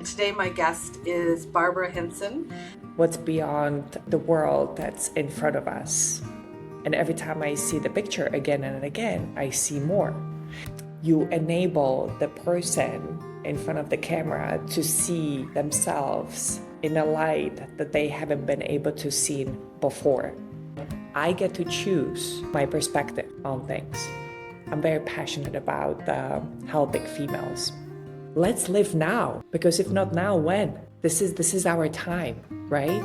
Today my guest is Barbora Hindson. What's beyond the world that's in front of us. And every time I see the picture again and again, I see more. You enable the person in front of the camera to see themselves in a light that they haven't been able to see before. I get to choose my perspective on things. I'm very passionate about helping females. Let's live now, because if not now, when? This is our time, right?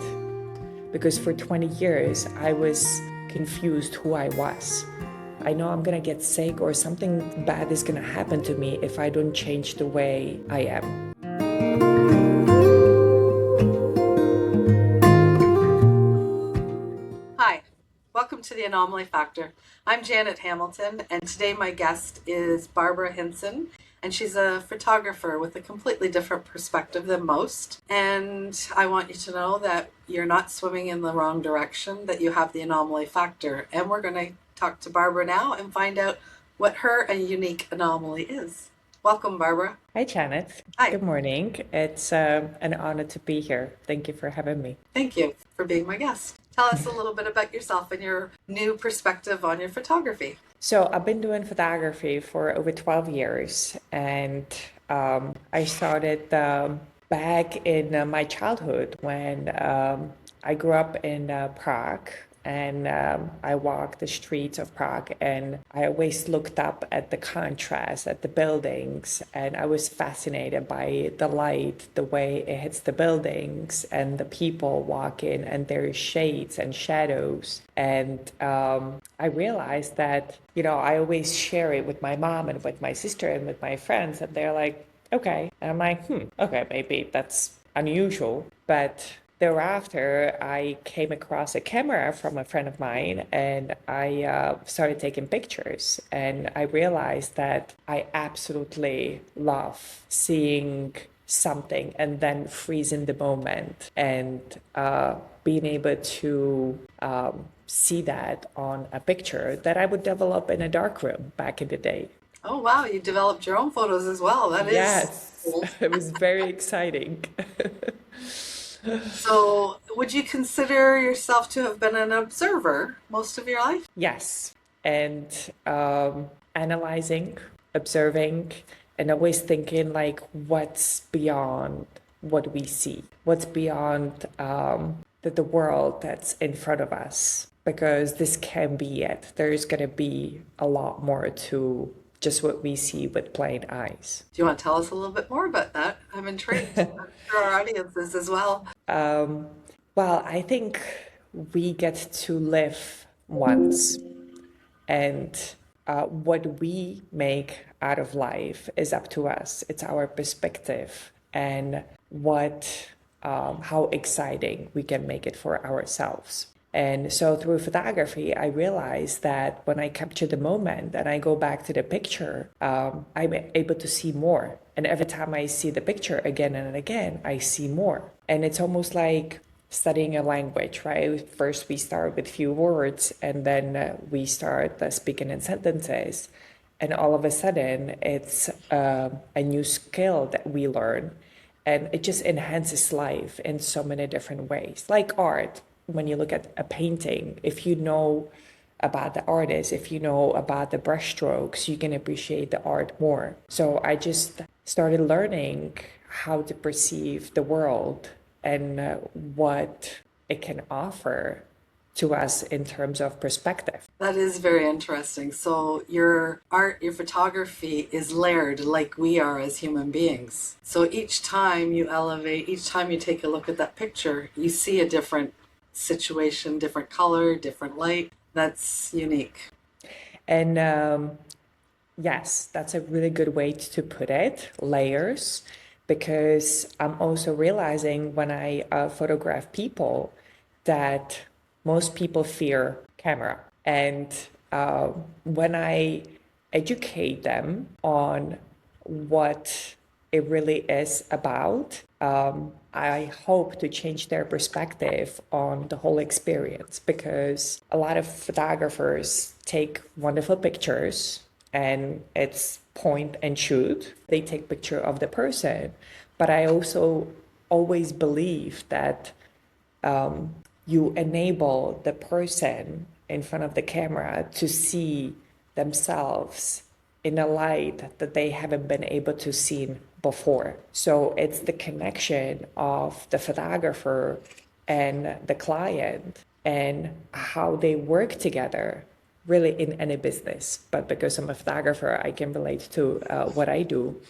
Because for 20 years, I was confused who I was. I know I'm gonna get sick or something bad is gonna happen to me if I don't change the way I am. Hi, welcome to the Anomaly Factor. I'm Janet Hamilton, and today my guest is Barbora Hindson, and she's a photographer with a completely different perspective than most. And I want you to know that you're not swimming in the wrong direction, that you have the Anomaly Factor. And we're going to talk to Barbora now and find out what her unique anomaly is. Welcome, Barbora. Hi, Janet. Hi. Good morning. It's an honor to be here. Thank you for having me. Thank you for being my guest. Tell us a little bit about yourself and your new perspective on your photography. So I've been doing photography for over 12 years, and I started back in my childhood when I grew up in Prague, and I walked the streets of Prague, and I always looked up at the contrast, at the buildings, and I was fascinated by the light, the way it hits the buildings, and the people walking, and their shades and shadows. And I realized that, I always share it with my mom and with my sister and with my friends, and they're like, okay. And I'm like, okay, maybe that's unusual. But thereafter, I came across a camera from a friend of mine, and I started taking pictures. And I realized that I absolutely love seeing something and then freezing the moment and being able to see that on a picture that I would develop in a darkroom back in the day. Oh, wow, you developed your own photos as well. That is Yes, cool. it was very exciting. So, would you consider yourself to have been an observer most of your life? Yes, and analyzing, observing, and always thinking like, what's beyond what we see? What's beyond the world that's in front of us? Because this can be it. There's going to be a lot more to just what we see with plain eyes. Do you want to tell us a little bit more about that? I'm intrigued. I'm sure our audiences as well. Well, I think we get to live once, and what we make out of life is up to us. It's our perspective and how exciting we can make it for ourselves. And so through photography, I realized that when I capture the moment and I go back to the picture, I'm able to see more. And every time I see the picture again and again, I see more. And it's almost like studying a language, right? First, we start with few words, and then we start speaking in sentences. And all of a sudden, it's a new skill that we learn. And it just enhances life in so many different ways, like art. When you look at a painting, if you know about the artist, if you know about the brushstrokes, you can appreciate the art more. So I just started learning how to perceive the world and what it can offer to us in terms of perspective. That is very interesting. So your art, your photography is layered like we are as human beings. So each time you elevate, each time you take a look at that picture, you see a different situation, different color, different light. That's unique. And yes, that's a really good way to put it, layers, because I'm also realizing when I photograph people that most people fear camera. And when I educate them on what it really is about, I hope to change their perspective on the whole experience, because a lot of photographers take wonderful pictures and it's point and shoot. They take picture of the person, But I also always believe that you enable the person in front of the camera to see themselves in a light that they haven't been able to see before. So it's the connection of the photographer and the client and how they work together really in any business. But because I'm a photographer, I can relate to what I do.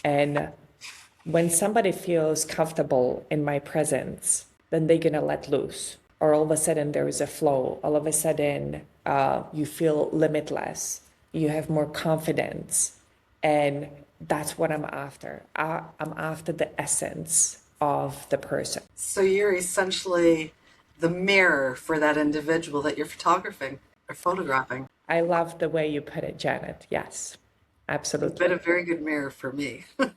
And when somebody feels comfortable in my presence, then they're gonna let loose. Or all of a sudden there is a flow. All of a sudden you feel limitless. You have more confidence. And that's what I'm after. I'm after the essence of the person. So you're essentially the mirror for that individual that you're photographing or photographing. I love the way you put it, Janet. Yes, You've been absolutely. a very good mirror for me, even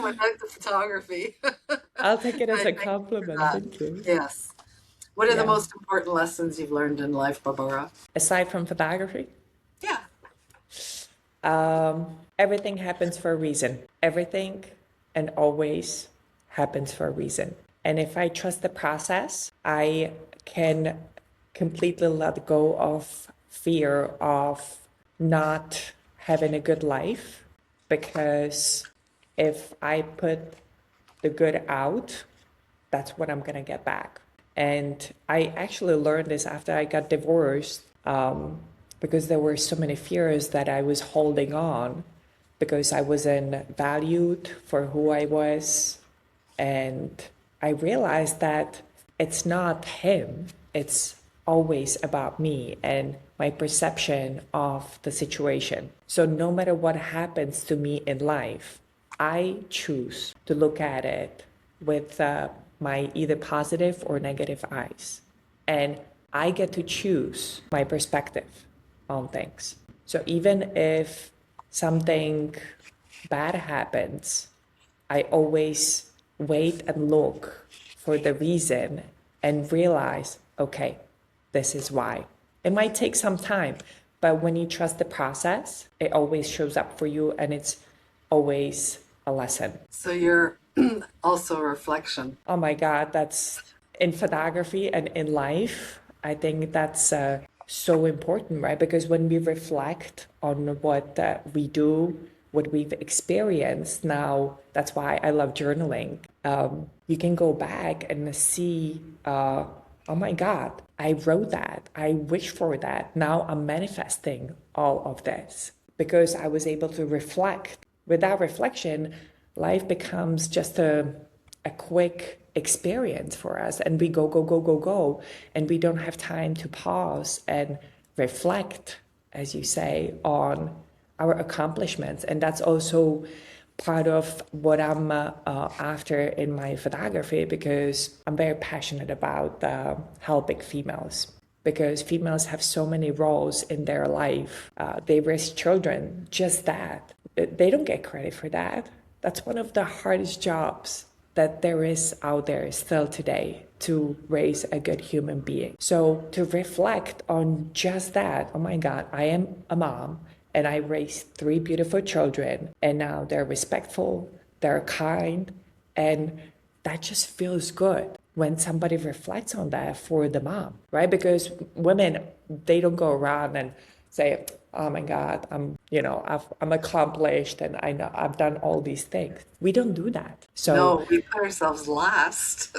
without the photography. I'll take it as I a thank you for compliment. that. Thank you. Yes. What are the Yeah. most important lessons you've learned in life, Barbara? Aside from photography, Yeah. everything happens for a reason. Everything and always happens for a reason. And if I trust the process, I can completely let go of fear of not having a good life because if I put the good out, that's what I'm going to get back. And I actually learned this after I got divorced because there were so many fears that I was holding on because I wasn't valued for who I was. And I realized that it's not him, it's always about me and my perception of the situation. So no matter what happens to me in life, I choose to look at it with my either positive or negative eyes. And I get to choose my perspective on things. So even if something bad happens, I always wait and look for the reason and realize, okay, this is why. It might take some time, but when you trust the process, it always shows up for you and it's always a lesson. So you're also a reflection. Oh my God, that's in photography and in life. I think that's so important, right? Because when we reflect on what we do, what we've experienced now, that's why I love journaling. You can go back and see, oh my God, I wrote that. I wish for that. Now I'm manifesting all of this because I was able to reflect. Without reflection, life becomes just a quick experience for us and we go, go, go, go, go. And we don't have time to pause and reflect, as you say, on our accomplishments. And that's also part of what I'm after in my photography because I'm very passionate about helping females. Because females have so many roles in their life. They raise children, just that. They don't get credit for that. That's one of the hardest jobs that there is out there still today to raise a good human being. So to reflect on just that, oh my God, I am a mom and I raised three beautiful children and now they're respectful, they're kind, and that just feels good when somebody reflects on that for the mom, right? Because women, they don't go around and say, oh my God, I'm accomplished and I know I've done all these things. We don't do that. So No, we put ourselves last.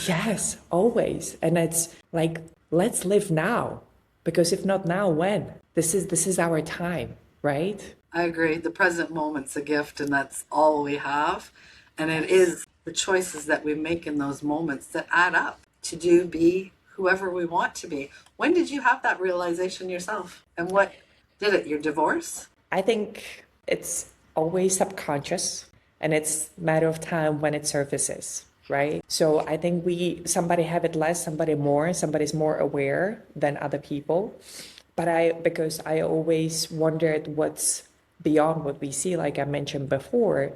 yes, always. And it's like, let's live now. Because if not now, when? This is our time, right? I agree. The present moment's a gift, and that's all we have. And it Yes. is the choices that we make in those moments that add up to do, be whoever we want to be. When did you have that realization yourself? And what did it? Your divorce? I think it's always subconscious and it's a matter of time when it surfaces, right? So I think somebody have it less, somebody more, somebody's more aware than other people. But because I always wondered what's beyond what we see, like I mentioned before,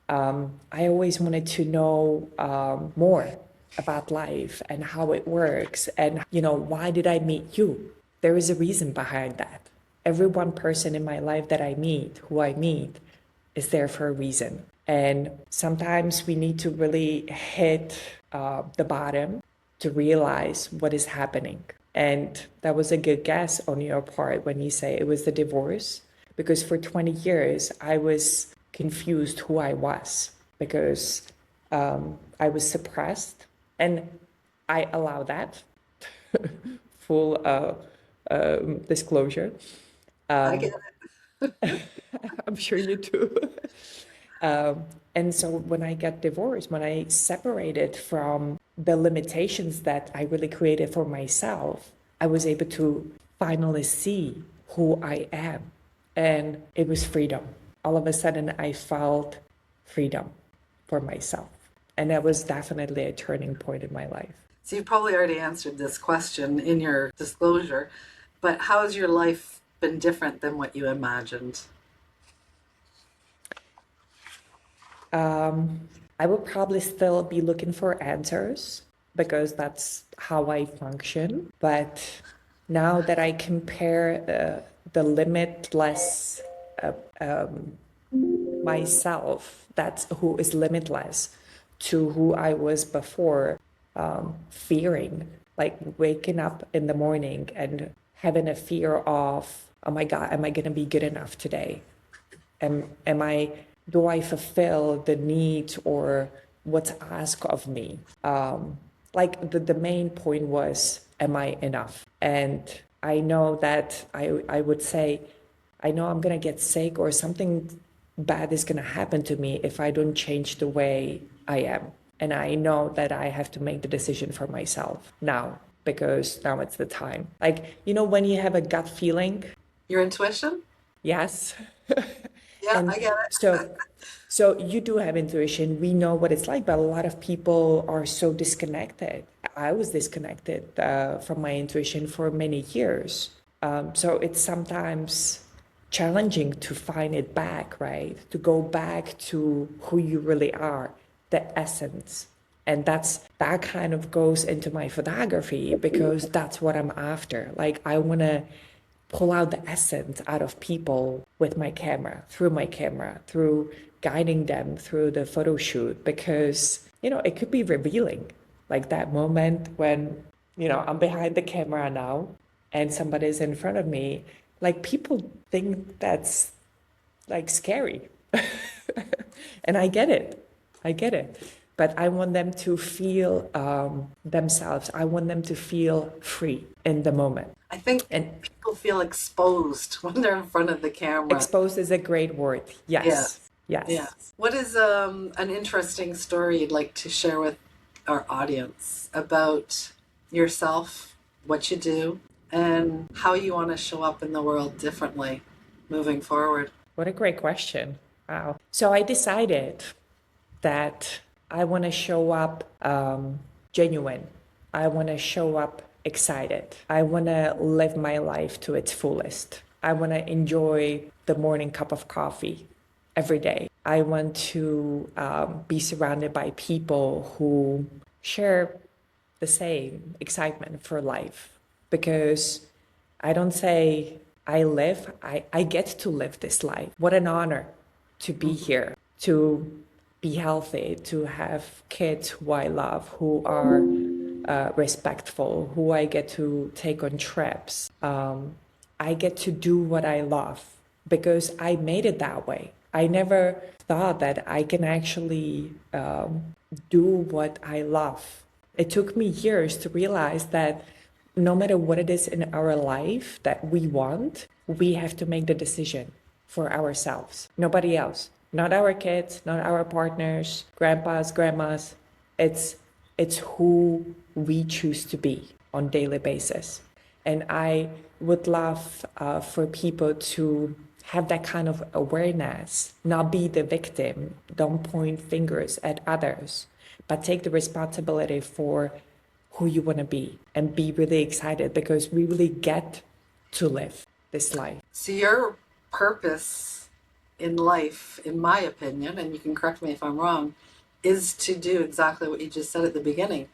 I always wanted to know more about life and how it works and, why did I meet you? There is a reason behind that. Every one person in my life that I meet, who I meet, is there for a reason. And sometimes we need to really hit the bottom to realize what is happening. And that was a good guess on your part when you say it was the divorce, because for 20 years I was confused who I was because I was suppressed, and I allow that. Full disclosure. I get I'm sure you do. And so when I got divorced, when I separated from the limitations that I really created for myself, I was able to finally see who I am. And it was freedom. All of a sudden, I felt freedom for myself. And that was definitely a turning point in my life. So you've probably already answered this question in your disclosure, but how has your life been different than what you imagined? I will probably still be looking for answers because that's how I function. But now that I compare the limitless myself, that's who is limitless, to who I was before, fearing, like waking up in the morning and having a fear of, oh my God, am I going to be good enough today? Am I, do I fulfill the need or what's asked of me? Like the main point was, am I enough? And I know that I would say, I know I'm going to get sick or something bad is going to happen to me if I don't change the way I am. And I know that I have to make the decision for myself now because now it's the time. Like, you know, when you have a gut feeling, Your intuition? yes. Yeah, And I get so so you do have intuition. We know what it's like, but a lot of people are so disconnected. I was disconnected from my intuition for many years. So it's sometimes challenging to find it back, right? To go back to who you really are, the essence. And that kind of goes into my photography because that's what I'm after. Like I want to pull out the essence out of people with my camera, through guiding them through the photo shoot, because, you know, it could be revealing. Like that moment when, you know, I'm behind the camera now and somebody's in front of me, like people think that's like scary. And I get it. I get it. But I want them to feel themselves. I want them to feel free in the moment. I think And people feel exposed when they're in front of the camera. exposed is a great word. Yes. Yes. Yes. Yes. What is an interesting story you'd like to share with our audience about yourself, what you do, and how you want to show up in the world differently moving forward? What a great question. Wow. So I decided that I want to show up genuine. I want to show up excited. I want to live my life to its fullest. I want to enjoy the morning cup of coffee every day. I want to be surrounded by people who share the same excitement for life, because I don't say I live, I get to live this life. What an honor to be here, to be healthy, to have kids who I love, who are respectful, who I get to take on trips. I get to do what I love because I made it that way. I never thought that I can actually do what I love. It took me years to realize that no matter what it is in our life that we want, we have to make the decision for ourselves. Nobody else. Not our kids, not our partners, grandpas, grandmas. It's it's who we choose to be on daily basis. And I would love for people to have that kind of awareness, not be the victim, don't point fingers at others, but take the responsibility for who you want to be and be really excited because we really get to live this life. So, your purpose in life, in my opinion, and you can correct me if I'm wrong, is to do exactly what you just said at the beginning,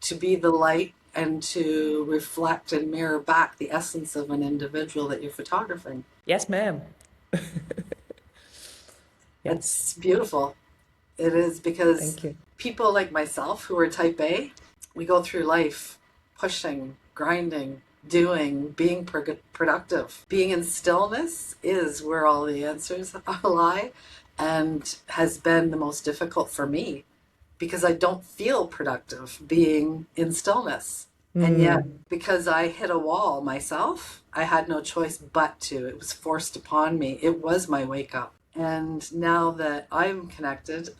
to be the light and to reflect and mirror back the essence of an individual that you're photographing. Yes, ma'am. Yes. It's beautiful. It is because Thank you. people like myself who are type A, we go through life pushing, grinding, doing, being productive. Being in stillness is where all the answers lie and has been the most difficult for me because I don't feel productive being in stillness. And yet, Mm, because I hit a wall myself, I had no choice but to. It was forced upon me. It was my wake up. And now that I'm connected,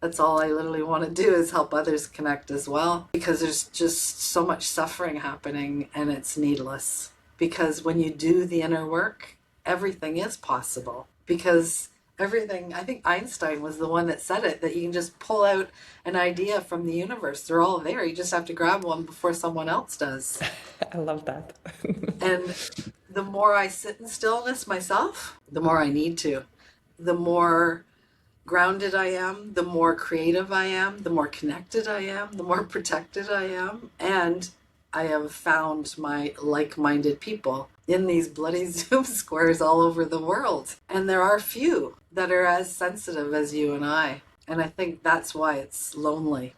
that's all I literally want to do is help others connect as well because there's just so much suffering happening and it's needless. Because when you do the inner work, everything is possible. Because everything, I think Einstein was the one that said it, that you can just pull out an idea from the universe. They're all there. You just have to grab one before someone else does. I love that. And the more I sit in stillness myself, the more I need to. The more grounded I am, the more creative I am, the more connected I am, the more protected I am. And I have found my like minded people in these bloody Zoom squares all over the world. And there are few that are as sensitive as you and I. And I think that's why it's lonely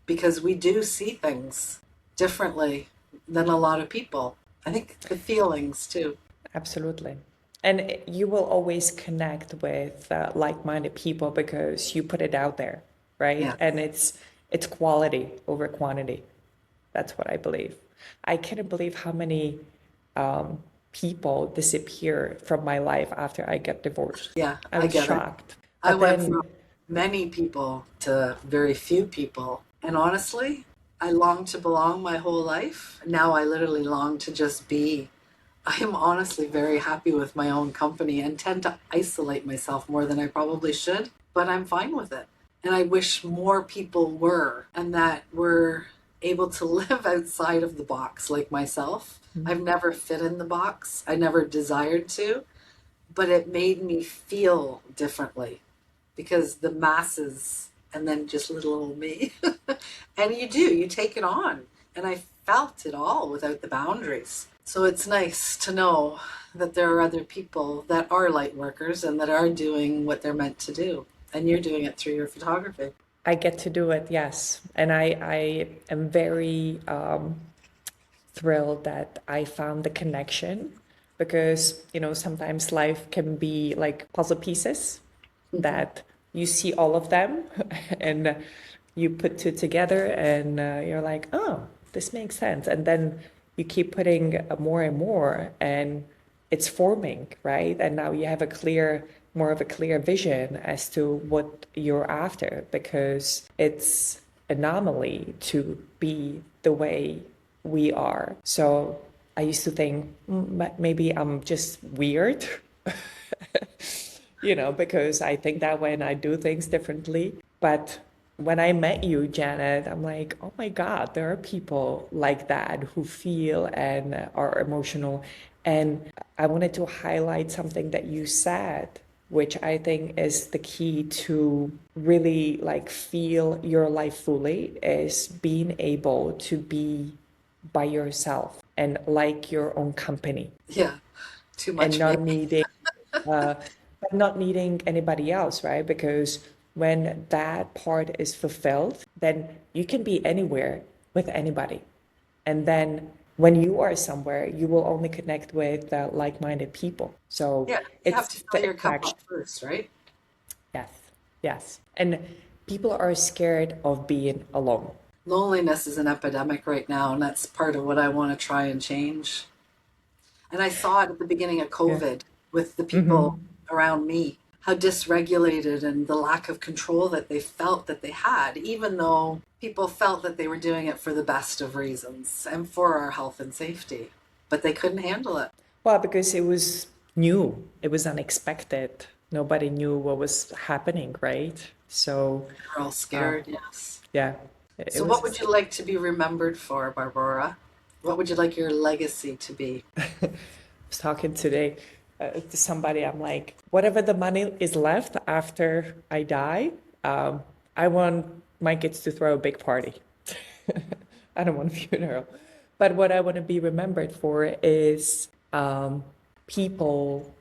because we do see things differently than a lot of people. I think the feelings too. Absolutely. And you will always connect with like-minded people because you put it out there, right? Yeah. And it's quality over quantity. That's what I believe. I couldn't believe how many people disappear from my life after I got divorced. Yeah, I I was get it. shocked. I But went then, from many people to very few people. And honestly, I longed to belong my whole life. Now I literally long to just be. I am honestly very happy with my own company and tend to isolate myself more than I probably should, but I'm fine with it. And I wish more people were and that were able to live outside of the box like myself. I've never fit in the box. I never desired to, but it made me feel differently because the masses and then just little old me. And you take it on. And I felt it all without the boundaries. So it's nice to know that there are other people that are light workers and that are doing what they're meant to do. And you're doing it through your photography. I get to do it, yes. And I am very thrilled that I found the connection because, sometimes life can be like puzzle pieces Hmm. that you see all of them and you put two together and you're like, oh, this makes sense. And then you keep putting more and more and it's forming, right? And now you have more of a clear vision as to what you're after because it's anomaly to be the way we are. So I used to think maybe I'm just weird, because I think that way and I do things differently. But when I met you, Janet, I'm like, oh my God, there are people like that who feel and are emotional. And I wanted to highlight something that you said, which I think is the key to really like feel your life fully, is being able to be by yourself and like your own company Yeah, too and much me. uh, not needing anybody else, right? Because when that part is fulfilled, then you can be anywhere with anybody. And then when you are somewhere, you will only connect with like-minded people. So Yeah, you have it's to the fill your cup attraction. up first, right? Yes, yes. And people are scared of being alone. Loneliness is an epidemic right now, and that's part of what I want to try and change. And I saw it at the beginning of Yeah. COVID with the people Mm-hmm. around me, how dysregulated and the lack of control that they felt that they had, even though people felt that they were doing it for the best of reasons and for our health and safety, but they couldn't handle it. Well, because it was new, it was unexpected. Nobody knew what was happening, right? So, We're all uh, scared, yes. yeah, it So, what was. would you like to be remembered for, Barbara? What would you like your legacy to be? I was talking today to somebody. I'm like, whatever the money is left after I die, um, I want my kids to throw a big party. I don't want a funeral. But what I want to be remembered for is people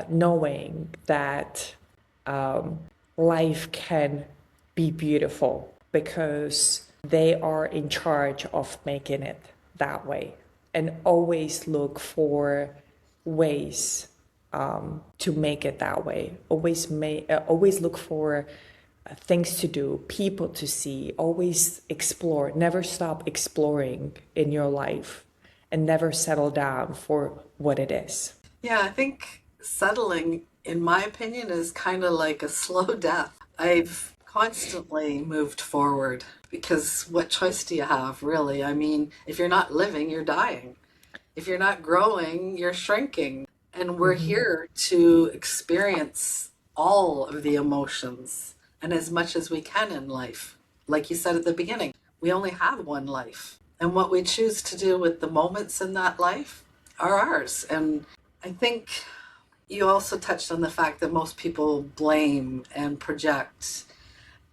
knowing that life can be beautiful because they are in charge of making it that way. And always look for ways to make it that way. Always look for things to do, people to see. Always explore. Never stop exploring in your life, and never settle down for what it is. Yeah, I think settling, in my opinion, is kind of like a slow death. I've constantly moved forward because what choice do you have, really? I mean, if you're not living, you're dying. If you're not growing, you're shrinking. And we're Mm-hmm. here to experience all of the emotions and as much as we can in life. Like you said at the beginning, we only have one life. And what we choose to do with the moments in that life are ours. And I think you also touched on the fact that most people blame and project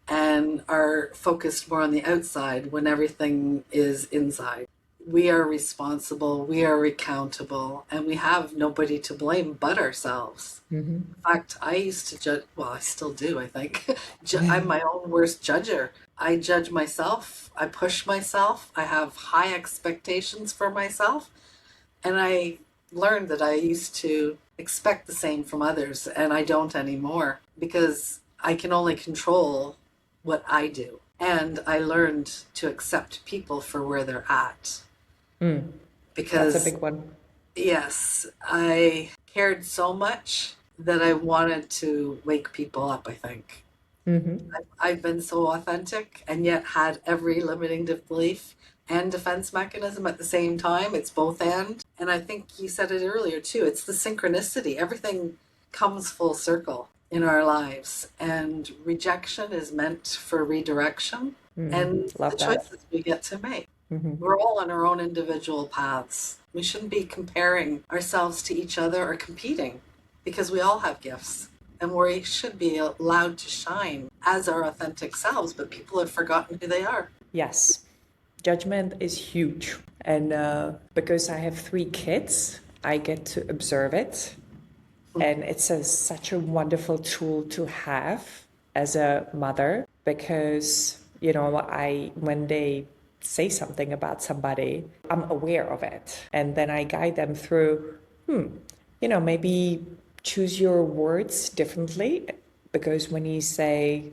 and are focused more on the outside when everything is inside. We are responsible, we are accountable, and we have nobody to blame but ourselves. Mm-hmm. In fact, I used to judge, well, I still do, I think. I'm my own worst judger. I judge myself, I push myself, I have high expectations for myself, and I learned that I used to expect the same from others, and I don't anymore because I can only control what I do. And I learned to accept people for where they're at Mm, that's a because, big one. yes, I cared so much that I wanted to wake people up, I think. Mm-hmm. I've been so authentic and yet had every limiting belief and defense mechanism at the same time. It's both and. And I think you said it earlier too. It's the synchronicity. Everything comes full circle in our lives. And rejection is meant for redirection Mm, and the love that. choices we get to make. Mm-hmm. We're all on our own individual paths. We shouldn't be comparing ourselves to each other or competing because we all have gifts and we should be allowed to shine as our authentic selves, but people have forgotten who they are. Yes, judgment is huge. And because I have three kids, I get to observe it. And it's such a wonderful tool to have as a mother because, when they say something about somebody, I'm aware of it. And then I guide them through, maybe choose your words differently because when you say,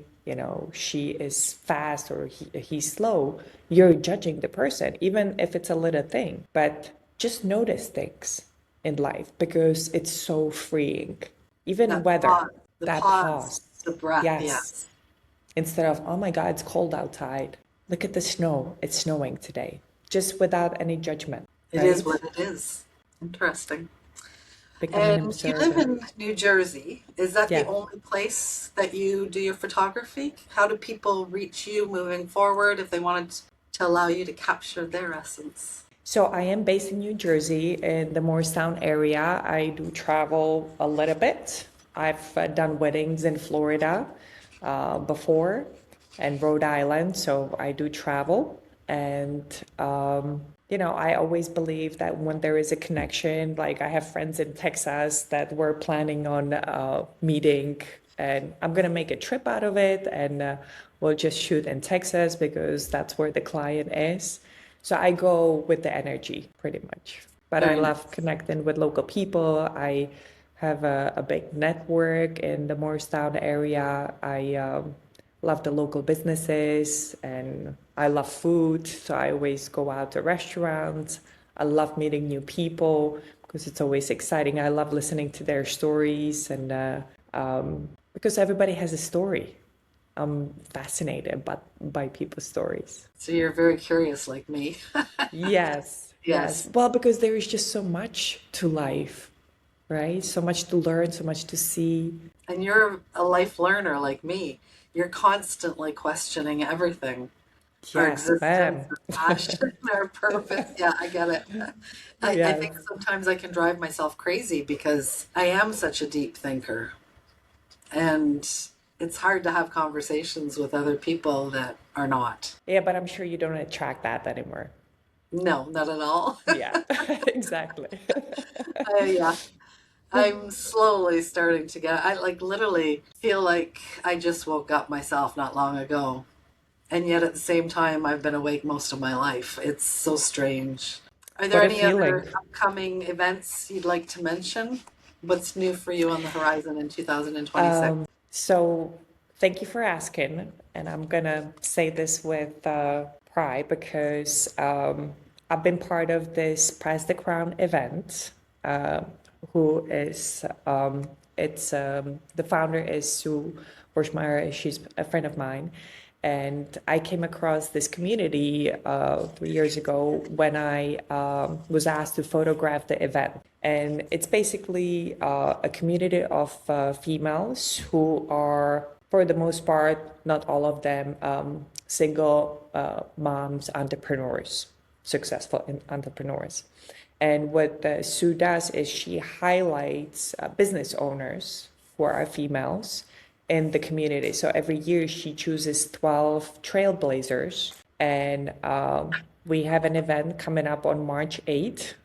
she is fast or he's slow, you're judging the person, even if it's a little thing. But just notice things in life because it's so freeing. Even That weather, pause, the that pause, pause. the breath, Yes. yes. Instead of, oh my God, it's cold outside. Look at the snow. It's snowing today. Just without any judgment, It is right? what it is. Interesting. Become an And you live observer. in New Jersey. Is that the Yeah. only place that you do your photography? How do people reach you moving forward if they wanted to allow you to capture their essence? So I am based in New Jersey in the Morristown area. I do travel a little bit. I've done weddings in Florida before and Rhode Island, so I do travel. And, I always believe that when there is a connection, like I have friends in Texas that we're planning on meeting, and I'm going to make a trip out of it, and we'll just shoot in Texas because that's where the client is. So I go with the energy pretty much. But I Very love nice. connecting with local people. I have a big network in the Morristown area. I love the local businesses and I love food. So I always go out to restaurants. I love meeting new people because it's always exciting. I love listening to their stories and because everybody has a story. I'm fascinated by people's stories. So you're very curious like me. Yes, yes. Yes. Well, because there is just so much to life, right? So much to learn, so much to see. And you're a life learner like me. You're constantly questioning everything. Our Yes, existence, ma'am. our passion, our purpose. Yeah, I get it. I Yes. think sometimes I can drive myself crazy because I am such a deep thinker. And it's hard to have conversations with other people that are not. Yeah, but I'm sure you don't attract that anymore. No, not at all. Yeah, exactly. Yeah. I'm slowly starting to get, I like literally feel like I just woke up myself not long ago. And yet at the same time, I've been awake most of my life. It's so strange. Are there What a any feeling. other upcoming events you'd like to mention? What's new for you on the horizon in 2026? So thank you for asking. And I'm gonna say this with pride because I've been part of this Press the Crown event. Uh, who is it's The founder is Sue Borschmeyer. She's a friend of mine, and I came across this community 3 years ago when I was asked to photograph the event. And it's basically a community of females who are, for the most part, not all of them, single moms, entrepreneurs, successful entrepreneurs. And what Sue does is she highlights business owners who are females in the community. So every year she chooses 12 trailblazers, and we have an event coming up on March 8th,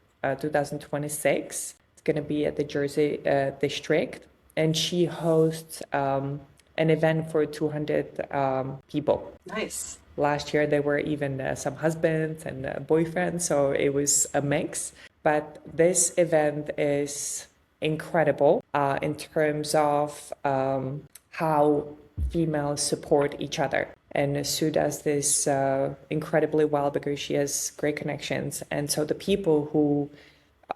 2026. It's going to be at the Jersey district, and she hosts an event for 200 people. Nice. Last year, there were even some husbands and boyfriends, so it was a mix. But this event is incredible in terms of how females support each other. And Sue does this incredibly well because she has great connections. And so the people who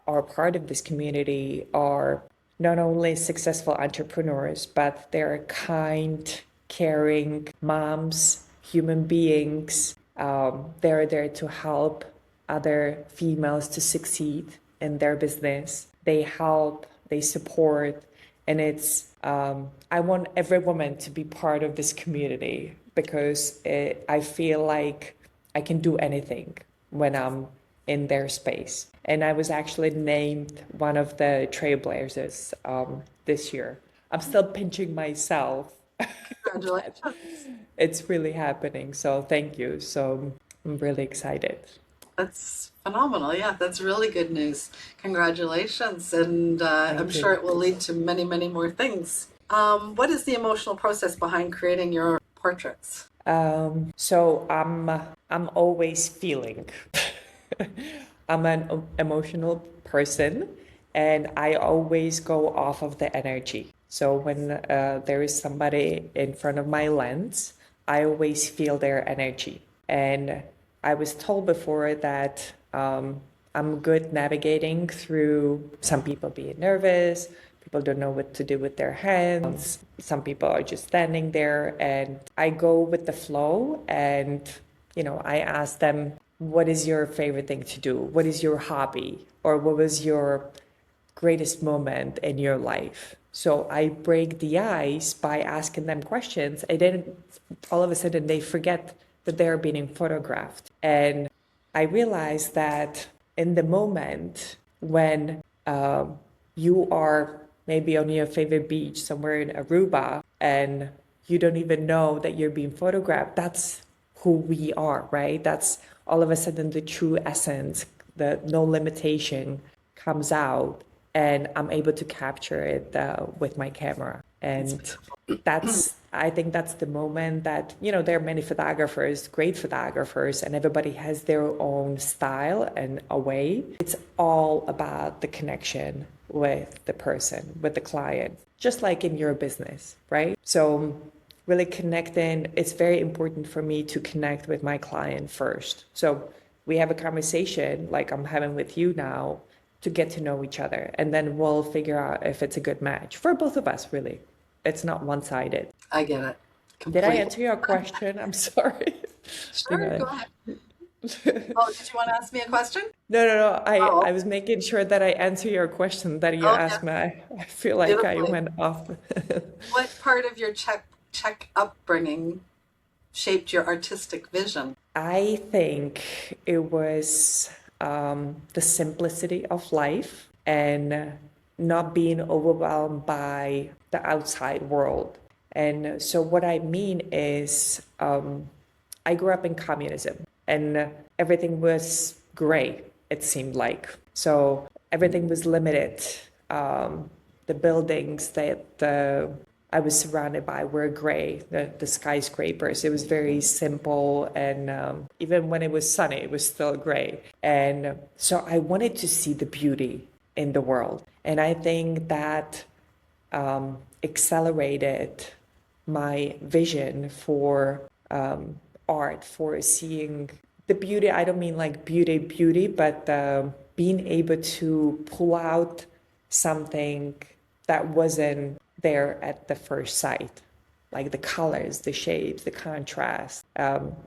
are part of this community are not only successful entrepreneurs, but they're kind, caring moms, human beings. They're there to help other females to succeed in their business. They help, they support, and I want every woman to be part of this community because I feel like I can do anything when I'm in their space. And I was actually named one of the trailblazers this year. I'm still pinching myself, but Congratulations. it's really happening. So thank you. So I'm really excited. That's phenomenal. Yeah, that's really good news. Congratulations. And I'm Thank sure you. it will lead to many, many more things. What is the emotional process behind creating your portraits? So I'm always feeling. I'm an emotional person, and I always go off of the energy. So when there is somebody in front of my lens, I always feel their energy. And I was told before that I'm good navigating through some people being nervous, people don't know what to do with their hands, some people are just standing there, and I go with the flow. And I ask them, what is your favorite thing to do? What is your hobby? Or what was your greatest moment in your life? So I break the ice by asking them questions, and then all of a sudden they forget that they're being photographed. And I realized that in the moment when you are maybe on your favorite beach somewhere in Aruba and you don't even know that you're being photographed, that's who we are, right? That's all of a sudden the true essence, the no limitation comes out, and I'm able to capture it with my camera. That's And I think that's the moment that, there are many photographers, great photographers, and everybody has their own style and a way. It's all about the connection with the person, with the client, just like in your business, right? So really connecting, it's very important for me to connect with my client first. So we have a conversation like I'm having with you now to get to know each other, and then we'll figure out if it's a good match for both of us, really. It's not one-sided. I get it Did I completely. answer your question? I'm sorry. Think Sure, I- go ahead. Oh, did you want to ask me a question? No. I Oh, was making sure that I answer your question that you oh asked yes, me. I feel like I beautifully. went off. What part of your Czech upbringing shaped your artistic vision? I think it was the simplicity of life and not being overwhelmed by the outside world. And so, what I mean is, I grew up in communism, and everything was gray, it seemed like. So, everything was limited. the buildings that I was surrounded by were gray, the skyscrapers. It was very simple, and even when it was sunny, it was still gray. And so I wanted to see the beauty in the world. And I think that accelerated my vision for art, for seeing the beauty. I don't mean like beauty, but being able to pull out something that wasn't there at the first sight, like the colors, the shapes, the contrast,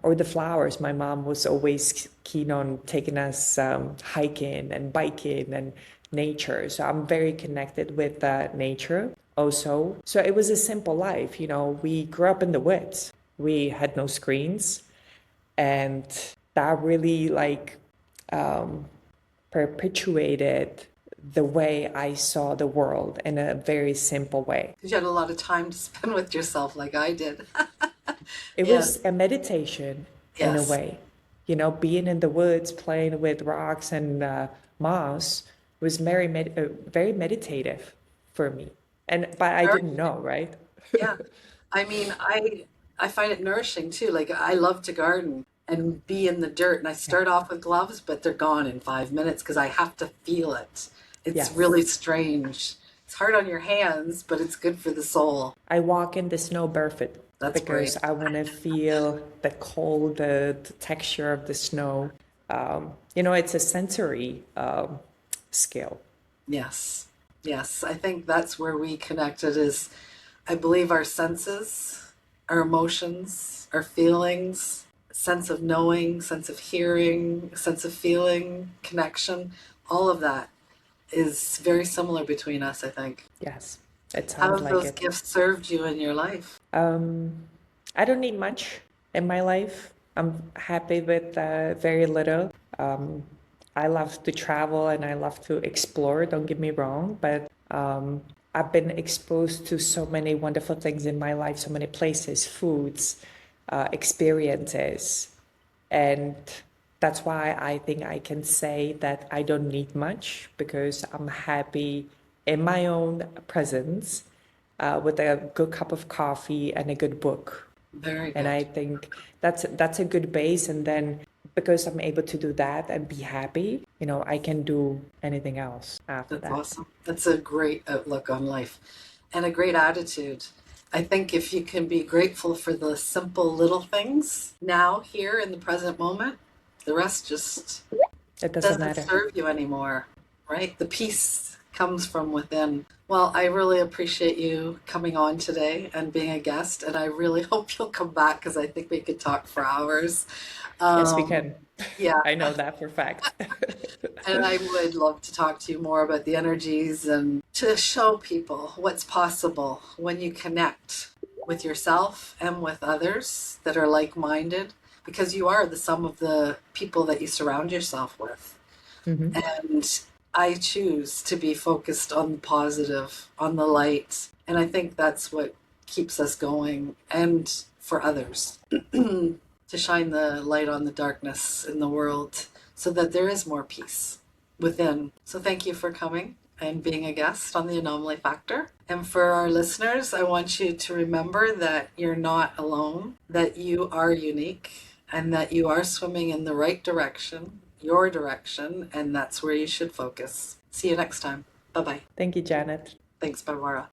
or the flowers. My mom was always keen on taking us hiking and biking and nature. So I'm very connected with nature also. So it was a simple life. You know, we grew up in the woods. We had no screens, and that really like perpetuated the way I saw the world in a very simple way. Because you had a lot of time to spend with yourself, like I did. It Yeah. was a meditation in a Yes. way. You know, being in the woods, playing with rocks and moss was very meditative for me. And but I didn't Nourishing. know, right? Yeah. I mean, I find it nourishing too. Like I love to garden and be in the dirt, and I Yeah. start off with gloves, but they're gone in 5 minutes because I have to feel it. It's really Yes. strange. It's hard on your hands, but it's good for the soul. I walk in the snow barefoot That's because brave. I want to feel the cold, the texture of the snow. You know, it's a sensory skill. Yes. Yes. I think that's where we connected is I believe our senses, our emotions, our feelings, sense of knowing, sense of hearing, sense of feeling, connection, all of that is very similar between us, I think. Yes, it How sounds have like those it. gifts served you in your life? I don't need much in my life. I'm happy with very little. I love to travel and I love to explore, don't get me wrong, but I've been exposed to so many wonderful things in my life, so many places, foods, experiences. And that's why I think I can say that I don't need much because I'm happy in my own presence with a good cup of coffee and a good book. Very And good. I think that's a good base. And then because I'm able to do that and be happy, you know, I can do anything else after That's that. awesome. That's a great outlook on life and a great attitude. I think if you can be grateful for the simple little things now, here in the present moment, the rest just It doesn't doesn't matter. serve you anymore, right? The peace comes from within. Well, I really appreciate you coming on today and being a guest, and I really hope you'll come back because I think we could talk for hours. Yes, we Um, can. yeah, I know that for a fact. and I would love to talk to you more about the energies and to show people what's possible when you connect with yourself and with others that are like minded, because you are the sum of the people that you surround yourself with. Hmm. And I choose to be focused on the positive, on the light. And I think that's what keeps us going and for others to shine the light on the darkness in the world so that there is more peace within. So thank you for coming and being a guest on the Anomaly Factor. And for our listeners, I want you to remember that you're not alone, that you are unique, and that you are swimming in the right direction, your direction, and that's where you should focus. See you next time. Bye bye. Thank you, Janet. Thanks, Barbara.